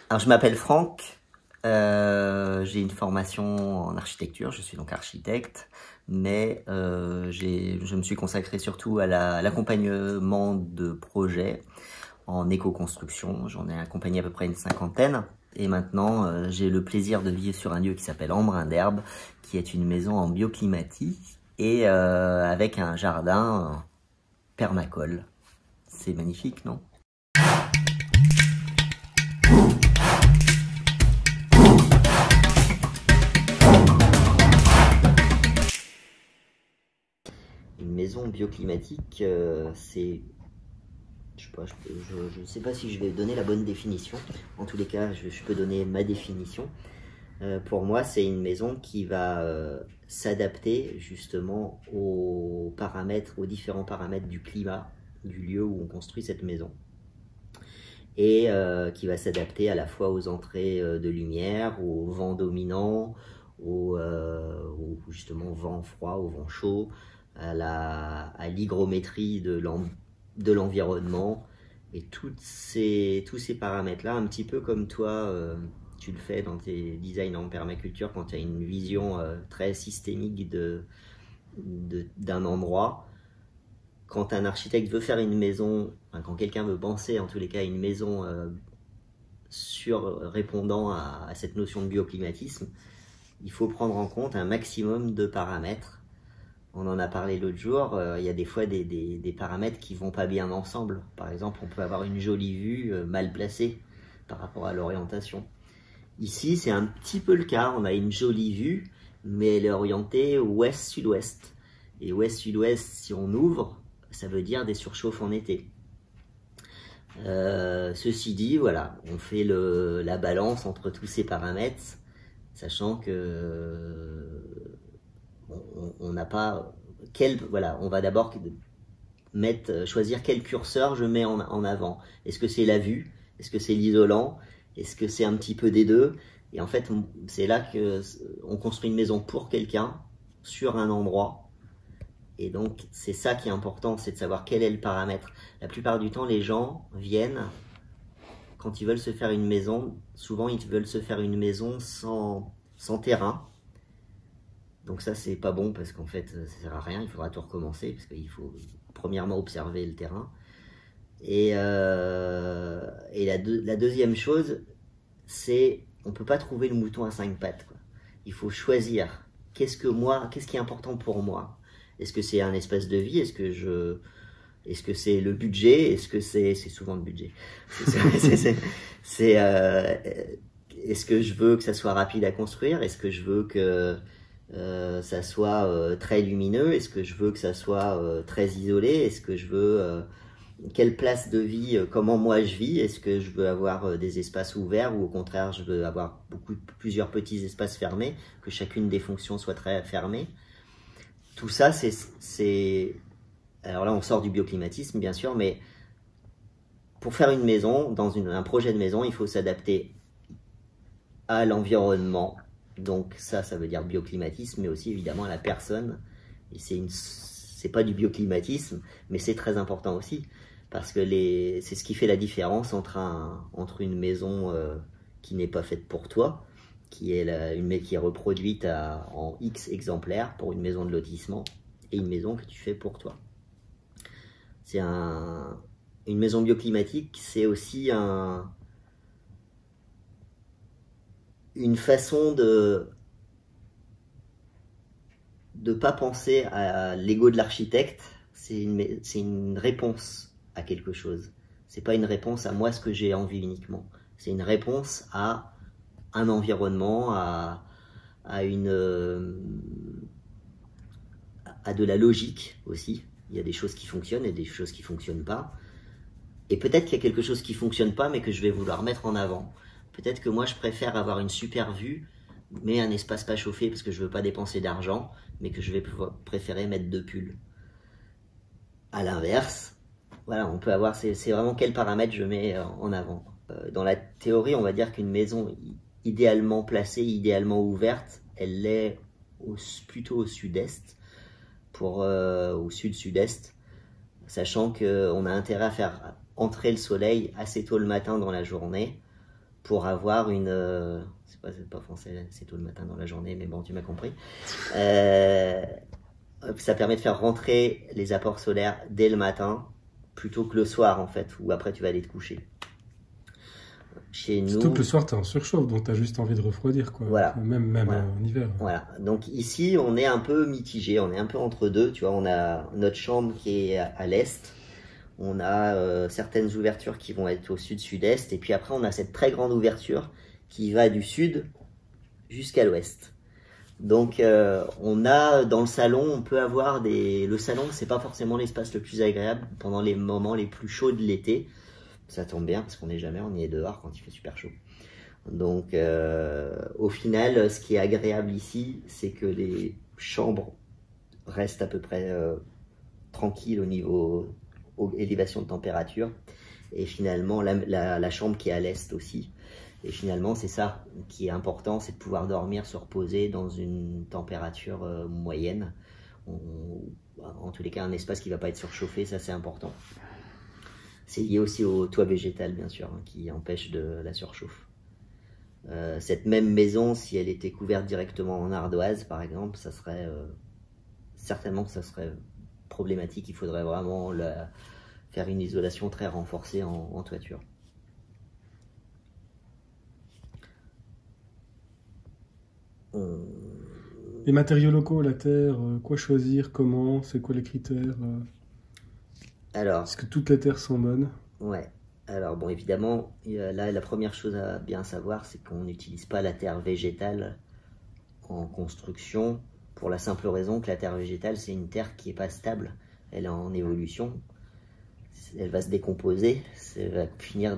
Alors, je m'appelle Franck, j'ai une formation en architecture, je suis donc architecte, mais je me suis consacré surtout à l'accompagnement de projets en éco-construction. J'en ai accompagné à peu près une cinquantaine. Et maintenant, j'ai le plaisir de vivre sur un lieu qui s'appelle Embrun d'Herbe, qui est une maison en bioclimatie et avec un jardin permacole. C'est magnifique, non? Une maison bioclimatique, c'est... Je ne sais pas si je vais donner la bonne définition. En tous les cas, je peux donner ma définition. Pour moi, c'est une maison qui va s'adapter justement aux paramètres, aux différents paramètres du climat, du lieu où on construit cette maison. Et qui va s'adapter à la fois aux entrées de lumière, au vent dominant, justement au vent froid, au vent chaud, à l'hygrométrie de l'environnement, et tous ces paramètres-là, un petit peu comme toi, tu le fais dans tes designs en permaculture, quand tu as une vision très systémique d'un endroit. Quand un architecte veut faire une maison, enfin, quand quelqu'un veut penser en tous les cas une maison répondant à cette notion de bioclimatisme, il faut prendre en compte un maximum de paramètres. On en a parlé l'autre jour, il y a des fois des paramètres qui vont pas bien ensemble. Par exemple, on peut avoir une jolie vue mal placée par rapport à l'orientation. Ici, c'est un petit peu le cas, on a une jolie vue, mais elle est orientée ouest-sud-ouest. Et ouest-sud-ouest, si on ouvre, ça veut dire des surchauffes en été. Ceci dit, voilà, on fait la balance entre tous ces paramètres, sachant que on n'a pas voilà, on va d'abord choisir quel curseur je mets en avant. Est-ce que c'est la vue? Est-ce que c'est l'isolant? Est-ce que c'est un petit peu des deux? Et en fait, c'est là qu'on construit une maison pour quelqu'un, sur un endroit. Et donc, c'est ça qui est important, c'est de savoir quel est le paramètre. La plupart du temps, les gens viennent, quand ils veulent se faire une maison, souvent ils veulent se faire une maison sans terrain. Donc ça, c'est pas bon parce qu'en fait, ça sert à rien, il faudra tout recommencer parce qu'il faut premièrement observer le terrain. Et la deuxième chose, c'est on peut pas trouver le mouton à 5 pattes, quoi. Il faut choisir qu'est-ce qui est important pour moi. Est-ce que c'est un espace de vie? Est-ce que c'est le budget? Est-ce que c'est souvent le budget? Est-ce que je veux que ça soit rapide à construire? Est-ce que je veux que ça soit très lumineux? Est-ce que je veux que ça soit très isolé? Est-ce que je veux quelle place de vie, comment moi je vis? Est-ce que je veux avoir des espaces ouverts ou au contraire je veux avoir plusieurs petits espaces fermés, que chacune des fonctions soit très fermée? Tout ça, alors là on sort du bioclimatisme bien sûr, mais pour faire une maison, dans un projet de maison, il faut s'adapter à l'environnement. Donc ça veut dire bioclimatisme, mais aussi évidemment à la personne. Et c'est pas du bioclimatisme, mais c'est très important aussi, parce que c'est ce qui fait la différence entre une maison qui n'est pas faite pour toi, qui est reproduite en X exemplaires pour une maison de lotissement, et une maison que tu fais pour toi. Une maison bioclimatique, c'est aussi une façon de pas penser à l'ego de l'architecte. C'est une réponse à quelque chose. C'est pas une réponse à moi ce que j'ai envie uniquement. C'est une réponse à un environnement, à de la logique aussi. Il y a des choses qui fonctionnent et des choses qui fonctionnent pas. Et peut-être qu'il y a quelque chose qui fonctionne pas, mais que je vais vouloir mettre en avant. Peut-être que moi, je préfère avoir une super vue, mais un espace pas chauffé parce que je veux pas dépenser d'argent, mais que je vais préférer mettre 2 pulls. À l'inverse, voilà, on peut avoir, c'est vraiment quel paramètre je mets en avant. Dans la théorie, on va dire qu'une maison idéalement placée, idéalement ouverte, elle est plutôt au sud-est, au sud-sud-est, sachant qu'on a intérêt à faire entrer le soleil assez tôt le matin dans la journée pour avoir une... c'est pas français, c'est tôt le matin dans la journée, mais bon, tu m'as compris. Ça permet de faire rentrer les apports solaires dès le matin, plutôt que le soir, en fait, où après tu vas aller te coucher. Chez nous... Surtout que le soir, tu es en surchauffe, donc tu as juste envie de refroidir, quoi. Voilà. Même Voilà. En hiver. Voilà. Donc ici, on est un peu mitigé, on est un peu entre deux. Tu vois, on a notre chambre qui est à l'est. On a certaines ouvertures qui vont être au sud-sud-est. Et puis après, on a cette très grande ouverture qui va du sud jusqu'à l'ouest. Donc on a dans le salon, on peut avoir des... Le salon, c'est pas forcément l'espace le plus agréable pendant les moments les plus chauds de l'été. Ça tombe bien parce qu'on n'est jamais, on y est dehors quand il fait super chaud. Donc au final, ce qui est agréable ici, c'est que les chambres restent à peu près tranquilles au niveau élévation de température. Et finalement, la chambre qui est à l'est aussi. Et finalement, c'est ça qui est important, c'est de pouvoir dormir, se reposer dans une température moyenne. En tous les cas, un espace qui ne va pas être surchauffé, ça c'est important. C'est lié aussi au toit végétal, bien sûr, hein, qui empêche de la surchauffe. Cette même maison, si elle était couverte directement en ardoise, par exemple, ça serait certainement que ça serait problématique. Il faudrait vraiment faire une isolation très renforcée en toiture. Les matériaux locaux, la terre, quoi choisir, comment, c'est quoi les critères Alors, est-ce que toutes les terres sont bonnes? Ouais. Alors bon, évidemment, là, la première chose à bien savoir, c'est qu'on n'utilise pas la terre végétale en construction, pour la simple raison que la terre végétale, c'est une terre qui n'est pas stable. Elle est en évolution. Elle va se décomposer, va finir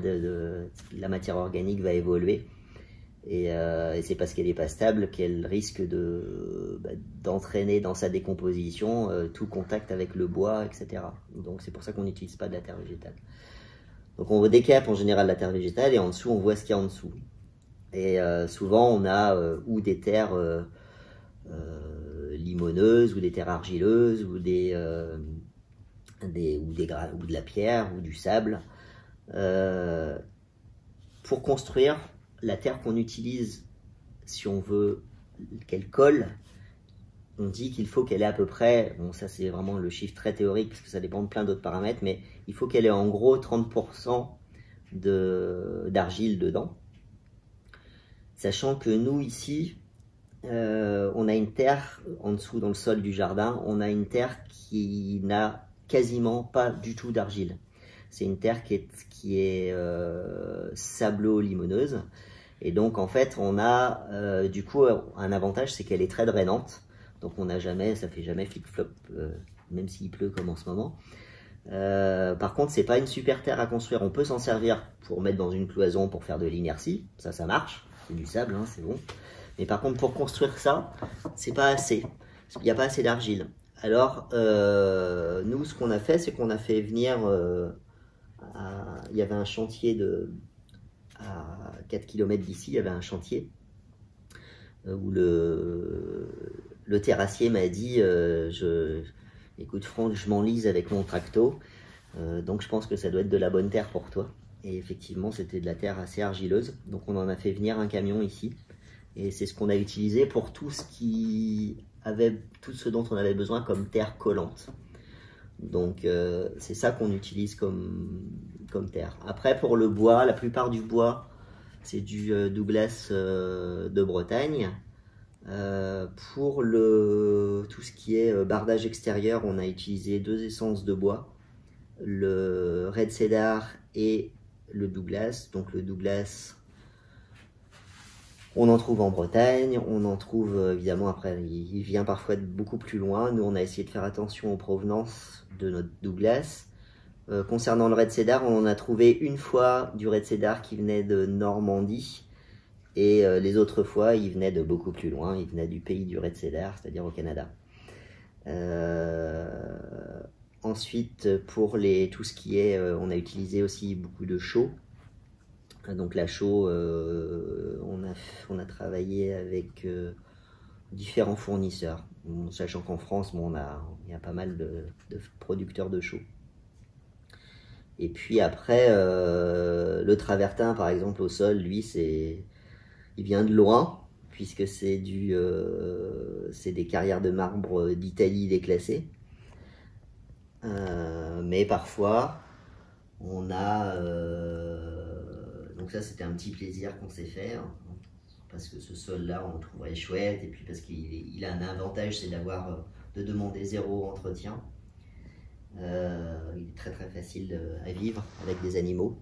la matière organique va évoluer. Et c'est parce qu'elle n'est pas stable qu'elle risque d'entraîner dans sa décomposition tout contact avec le bois, etc. Donc c'est pour ça qu'on n'utilise pas de la terre végétale. Donc on décape en général la terre végétale et en dessous on voit ce qu'il y a en dessous. Et souvent on a ou des terres limoneuses ou des terres argileuses ou de la pierre ou du sable. Pour construire, la terre qu'on utilise, si on veut qu'elle colle, on dit qu'il faut qu'elle ait à peu près, bon ça c'est vraiment le chiffre très théorique parce que ça dépend de plein d'autres paramètres, mais il faut qu'elle ait en gros 30% d'argile dedans. Sachant que nous ici, on a une terre en dessous dans le sol du jardin, on a une terre qui n'a quasiment pas du tout d'argile. C'est une terre qui est sablo-limoneuse. Et donc en fait on a du coup un avantage, c'est qu'elle est très drainante. Donc on n'a jamais, ça fait jamais flip-flop, même s'il pleut comme en ce moment. Par contre c'est pas une super terre à construire. On peut s'en servir pour mettre dans une cloison pour faire de l'inertie. Ça marche, c'est du sable, hein, c'est bon. Mais par contre pour construire ça, c'est pas assez. Il n'y a pas assez d'argile. Alors nous ce qu'on a fait, c'est qu'on a fait venir... il y avait un chantier à 4 km d'ici, il y avait un chantier où le terrassier m'a dit écoute Franck, je m'enlise avec mon tracto, donc je pense que ça doit être de la bonne terre pour toi. Et effectivement c'était de la terre assez argileuse, donc on en a fait venir un camion ici et c'est ce qu'on a utilisé pour tout ce dont on avait besoin comme terre collante. Donc c'est ça qu'on utilise comme terre. Après pour le bois, la plupart du bois c'est du Douglas de Bretagne. Pour tout ce qui est bardage extérieur, on a utilisé 2 essences de bois, le Red Cedar et le Douglas. Donc le Douglas, on en trouve en Bretagne, on en trouve évidemment après, il vient parfois de beaucoup plus loin. Nous on a essayé de faire attention aux provenances de notre Douglas. Concernant le Red Cedar, on en a trouvé une fois du Red Cedar qui venait de Normandie et les autres fois il venait de beaucoup plus loin, il venait du pays du Red Cedar, c'est-à-dire au Canada. Ensuite pour tout ce qui est, on a utilisé aussi beaucoup de chaux. Donc la chaux, on a travaillé avec différents fournisseurs, sachant qu'en France, bon, il y a pas mal de producteurs de chaux. Et puis après, le travertin, par exemple, au sol, lui, il vient de loin, puisque c'est des carrières de marbre d'Italie déclassées. Mais parfois, on a... donc ça, c'était un petit plaisir qu'on s'est fait, hein, parce que ce sol-là, on le trouverait chouette, et puis parce qu'il a un avantage, c'est de demander 0 entretien. Il est très très facile à vivre avec des animaux.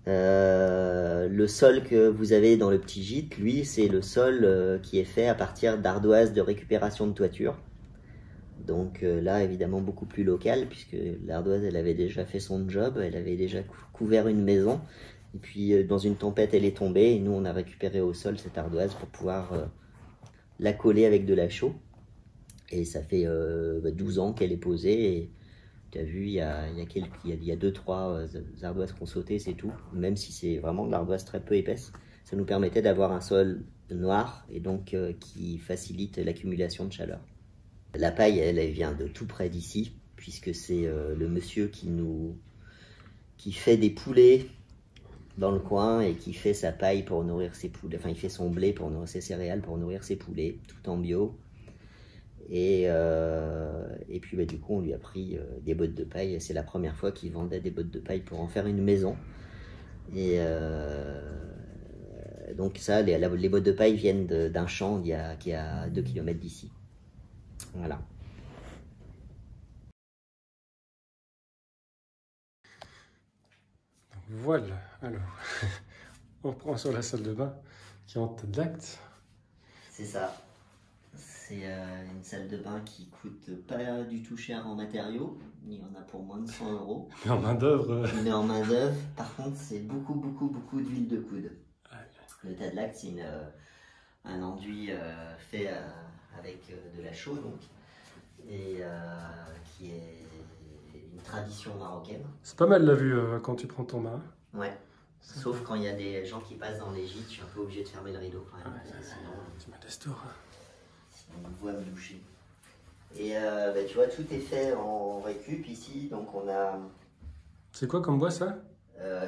Le sol que vous avez dans le petit gîte, lui, c'est le sol qui est fait à partir d'ardoises de récupération de toiture. Donc là, évidemment, beaucoup plus local, puisque l'ardoise, elle avait déjà fait son job, elle avait déjà couvert une maison. Et puis, dans une tempête, elle est tombée, et nous, on a récupéré au sol cette ardoise pour pouvoir la coller avec de la chaux. Et ça fait 12 ans qu'elle est posée, et tu as vu, il y a 2-3 ardoises qu'on sautait, c'est tout. Même si c'est vraiment de l'ardoise très peu épaisse, ça nous permettait d'avoir un sol noir, et donc qui facilite l'accumulation de chaleur. La paille, elle vient de tout près d'ici, puisque c'est le monsieur qui fait des poulets dans le coin et qui fait sa paille pour nourrir ses poulets. Enfin, il fait son blé pour nourrir ses céréales, pour nourrir ses poulets, tout en bio. Et puis du coup, on lui a pris des bottes de paille. C'est la première fois qu'il vendait des bottes de paille pour en faire une maison. Et donc ça, les bottes de paille viennent d'un champ qui est à 2 km d'ici. Voilà. Voilà, alors, on reprend sur la salle de bain qui est en tête d'acte. C'est ça. C'est une salle de bain qui coûte pas du tout cher en matériaux. Il y en a pour moins de 100 €. Mais en main-d'œuvre. Mais en main-d'œuvre, par contre, c'est beaucoup d'huile de coude. Le Tadlac, c'est un enduit fait avec de la chaux, donc, et qui est une tradition marocaine. C'est pas mal la vue quand tu prends ton bain. Ouais. Sauf quand il y a des gens qui passent dans les gîtes, je suis un peu obligé de fermer le rideau quand même. Ouais, Sinon, tu mets des stores. on voit me doucher. Et tu vois, tout est fait en récup ici, donc on a... C'est quoi comme bois ça?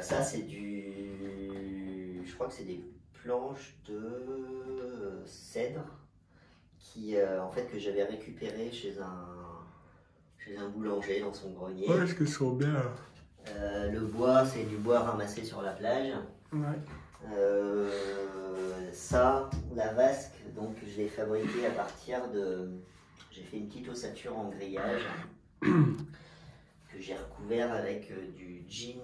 Ça c'est je crois que c'est des planches de cèdre qui, en fait, que j'avais récupéré chez un boulanger dans son grenier. Ouais, est-ce que sont bien? Le bois, c'est du bois ramassé sur la plage. Ouais. Ça, la vasque, donc je l'ai fabriquée à partir de... J'ai fait une petite ossature en grillage que j'ai recouvert avec du jean,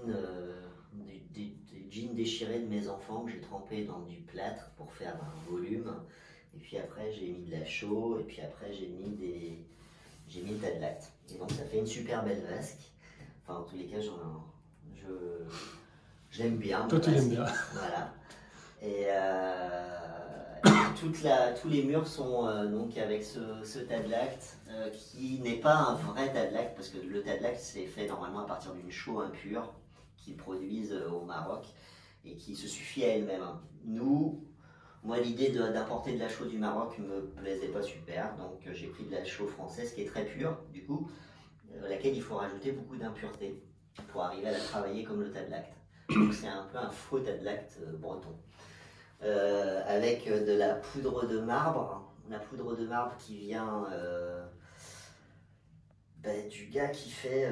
des jeans déchirés de mes enfants que j'ai trempé dans du plâtre pour faire un volume. Et puis après, j'ai mis de la chaux, et puis après, j'ai mis le Tadlac. Et donc, ça fait une super belle vasque. Enfin, en tous les cas, je l'aime bien. Toi, tu l'aimes bien. Voilà. Et tous les murs sont donc avec ce Tadlac qui n'est pas un vrai Tadlac, parce que le Tadlac, c'est fait normalement à partir d'une chaux impure qu'ils produisent au Maroc et qui se suffit à elle-même. Moi, l'idée d'importer de la chaux du Maroc me plaisait pas super, donc j'ai pris de la chaux française qui est très pure, du coup, à laquelle il faut rajouter beaucoup d'impuretés pour arriver à la travailler comme le Tadlac. Donc c'est un peu un faux Tadlac breton. Avec de la poudre de marbre qui vient du gars qui fait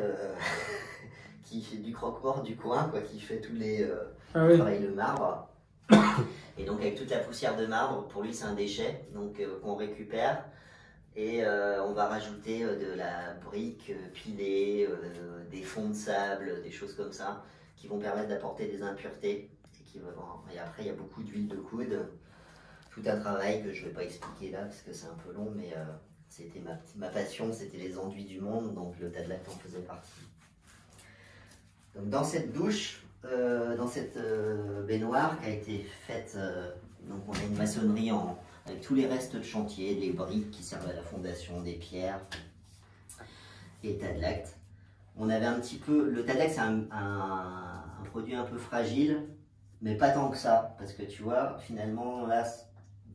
du croque-mort du coin, quoi, qui fait tous les travaille le marbre. Et donc avec toute la poussière de marbre, pour lui c'est un déchet, donc qu'on récupère, et on va rajouter de la brique pilée, des fonds de sable, des choses comme ça, qui vont permettre d'apporter des impuretés. Et après il y a beaucoup d'huile de coude, tout un travail que je ne vais pas expliquer là parce que c'est un peu long, mais c'était ma passion, c'était les enduits du monde, donc le Tadlac en faisait partie. Donc dans cette douche, dans cette baignoire qui a été faite, donc on a une maçonnerie avec tous les restes de chantier, les briques qui servent à la fondation, des pierres et Tadlac. On avait un petit peu, le Tadlac c'est un produit un peu fragile, mais pas tant que ça, parce que tu vois, finalement là,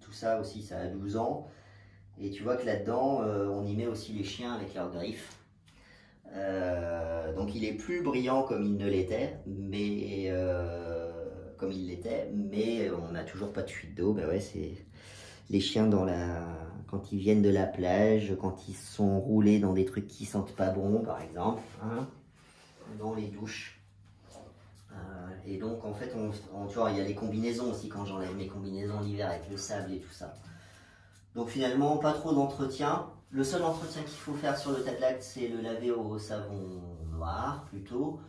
tout ça aussi ça a 12 ans, et tu vois que là-dedans on y met aussi les chiens avec leurs griffes. Donc Donc il est plus brillant comme il ne l'était, mais on n'a toujours pas de fuite d'eau. Ben ouais, c'est les chiens quand ils viennent de la plage, quand ils sont roulés dans des trucs qui sentent pas bon, par exemple, hein, dans les douches. Et donc en fait, tu vois, il y a les combinaisons aussi quand j'enlève mes combinaisons l'hiver avec le sable et tout ça. Donc finalement, pas trop d'entretien. Le seul entretien qu'il faut faire sur le Tadlact, c'est le laver au savon noir plutôt.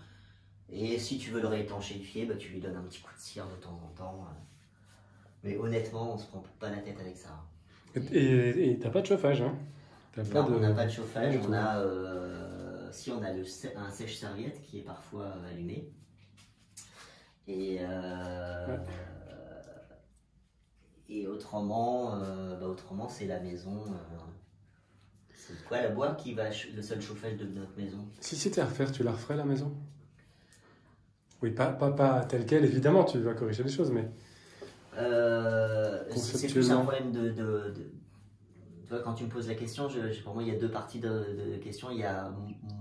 Et si tu veux le réétanchéifier, bah, tu lui donnes un petit coup de cire de temps en temps. Mais honnêtement, on se prend pas la tête avec ça. Et t'as pas de chauffage, hein? On n'a pas de chauffage. On a un sèche-serviette qui est parfois allumé. Et, et autrement, c'est la maison. C'est quoi la boîte qui va le seul chauffage de notre maison? Si c'était à refaire, tu la referais la maison? Oui, pas telle quelle, évidemment, tu vas corriger les choses, mais... c'est plus un problème tu vois, quand tu me poses la question, pour moi, il y a deux parties de question. Il y a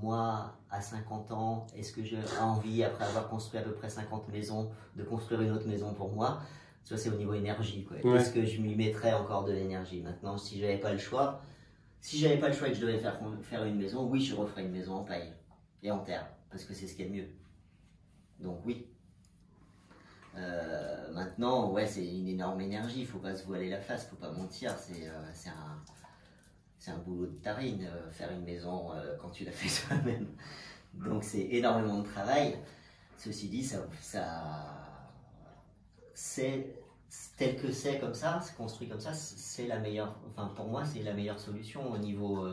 moi, à 50 ans, est-ce que j'ai envie, après avoir construit à peu près 50 maisons, de construire une autre maison pour moi? Tu vois, c'est au niveau énergie, quoi. Ouais. Est-ce que je m'y mettrais encore de l'énergie? Maintenant, si j'avais pas le choix et que je devais faire une maison, oui, je referais une maison en paille et en terre, parce que c'est ce qu'il y a de mieux. Donc oui. Maintenant, ouais, c'est une énorme énergie, il faut pas se voiler la face, faut pas mentir, c'est un boulot de tarine, faire une maison quand tu l'as fait toi-même. Donc c'est énormément de travail. Ceci dit, c'est tel que c'est comme ça, c'est construit comme ça, c'est la meilleure, enfin pour moi c'est la meilleure solution au niveau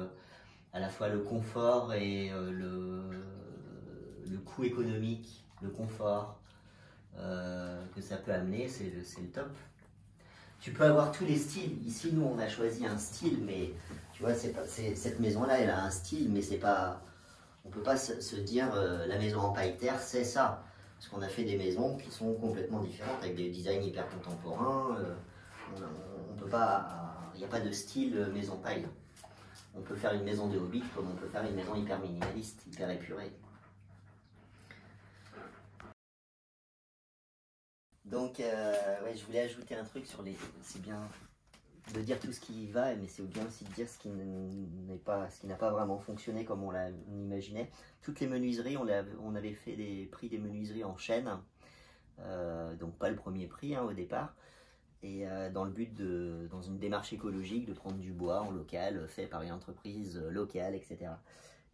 à la fois le confort et le coût économique, le confort que ça peut amener, c'est le top. Tu peux avoir tous les styles. Ici, nous, on a choisi un style, mais tu vois, cette maison-là, elle a un style, mais c'est pas. On peut pas se dire la maison en paille terre, c'est ça. Parce qu'on a fait des maisons qui sont complètement différentes, avec des designs hyper contemporains. On peut pas. Il n'y a pas de style maison paille. On peut faire une maison de hobbit comme on peut faire une maison hyper minimaliste, hyper épurée. Donc, ouais, je voulais ajouter un truc sur les. C'est bien de dire tout ce qui va, mais c'est bien aussi de dire ce qui n'a pas vraiment fonctionné comme on imaginait. Toutes les menuiseries, on avait fait les prix des menuiseries en chaîne, donc pas le premier prix au départ, et dans le but dans une démarche écologique, de prendre du bois en local, fait par une entreprise locale, etc.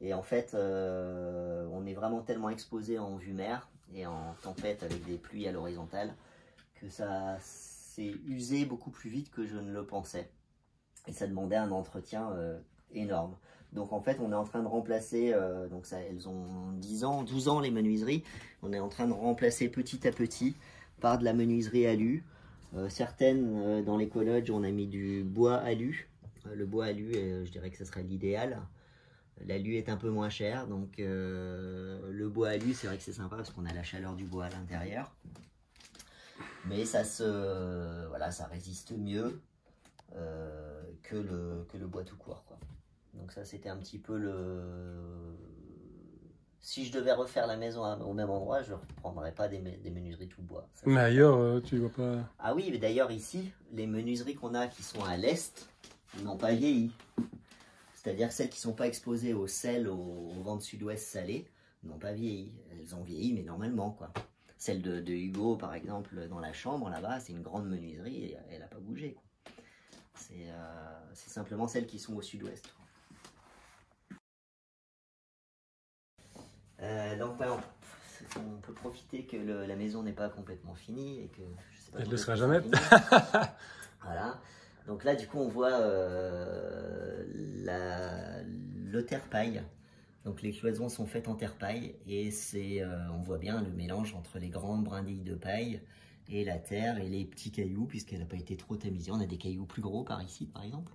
Et en fait, on est vraiment tellement exposé en vue mer et en tempête avec des pluies à l'horizontale que ça s'est usé beaucoup plus vite que je ne le pensais. Et ça demandait un entretien énorme. Donc en fait, on est en train de remplacer, elles ont 10 ans, 12 ans les menuiseries, on est en train de remplacer petit à petit par de la menuiserie alu. Certaines, dans les colleges, on a mis du bois alu. Le bois alu, je dirais que ce serait l'idéal. L'alu est un peu moins cher, donc le bois alu, c'est vrai que c'est sympa parce qu'on a la chaleur du bois à l'intérieur. Mais ça résiste mieux que le bois tout court, quoi. Donc ça, c'était un petit peu si je devais refaire la maison au même endroit, je ne reprendrais pas des menuiseries tout bois. Ça, mais ailleurs, tu vois pas... Ah oui, mais d'ailleurs ici, les menuiseries qu'on a qui sont à l'est n'ont pas vieilli. C'est-à-dire celles qui ne sont pas exposées au sel, au vent de sud-ouest salé, n'ont pas vieilli. Elles ont vieilli, mais normalement, quoi. Celle de Hugo, par exemple, dans la chambre, là-bas, c'est une grande menuiserie et elle n'a pas bougé, quoi. C'est simplement celles qui sont au sud-ouest. Donc, voilà, on peut profiter que la maison n'est pas complètement finie et que je sais pas. Elle ne le sera jamais. Voilà. Donc là, du coup, on voit le terre-paille. Donc les cloisons sont faites en terre-paille et on voit bien le mélange entre les grandes brindilles de paille et la terre et les petits cailloux, puisqu'elle n'a pas été trop tamisée. On a des cailloux plus gros par ici, par exemple.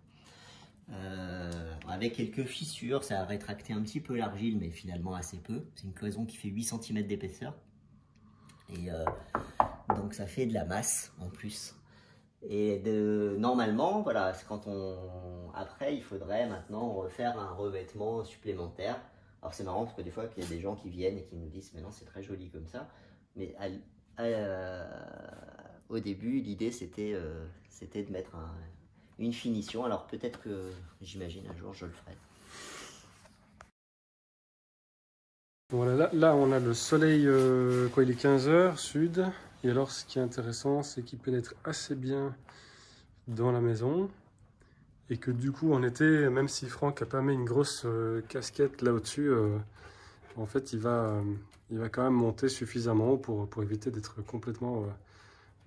Avec quelques fissures, ça a rétracté un petit peu l'argile, mais finalement assez peu. C'est une cloison qui fait 8 cm d'épaisseur. Et donc ça fait de la masse en plus. Et normalement, voilà, après il faudrait maintenant refaire un revêtement supplémentaire. Alors c'est marrant parce que des fois, il y a des gens qui viennent et qui nous disent, mais non, c'est très joli comme ça. Mais au début, l'idée, c'était de mettre une finition. Alors peut-être que, j'imagine, un jour, je le ferai. Voilà, là, on a le soleil, il est 15 h sud. Et alors, ce qui est intéressant, c'est qu'il pénètre assez bien dans la maison. Et que du coup, en été, même si Franck n'a pas mis une grosse casquette là au-dessus, en fait, il va quand même monter suffisamment haut pour éviter d'être complètement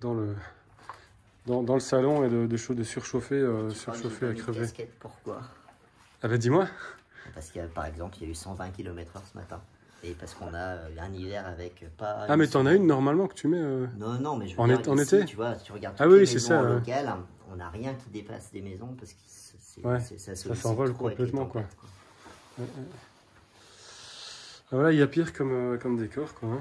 dans le salon et de surchauffer, surchauffer à crever. Casquette, pourquoi? Ah bah dis-moi. Parce que par exemple, il y a eu 120 km/h ce matin. Et parce qu'on a un hiver avec pas... Ah mais t'en as une normalement que tu mets Non, mais je veux en dire, en ici, été. tu vois, tu regardes Ah toutes oui, les c'est maisons ça. locales, on n'a rien qui dépasse des maisons parce que ça s'envole trop avec les complètement, tempêtes, quoi. Ah, voilà, il y a pire comme décor, quoi. Hein.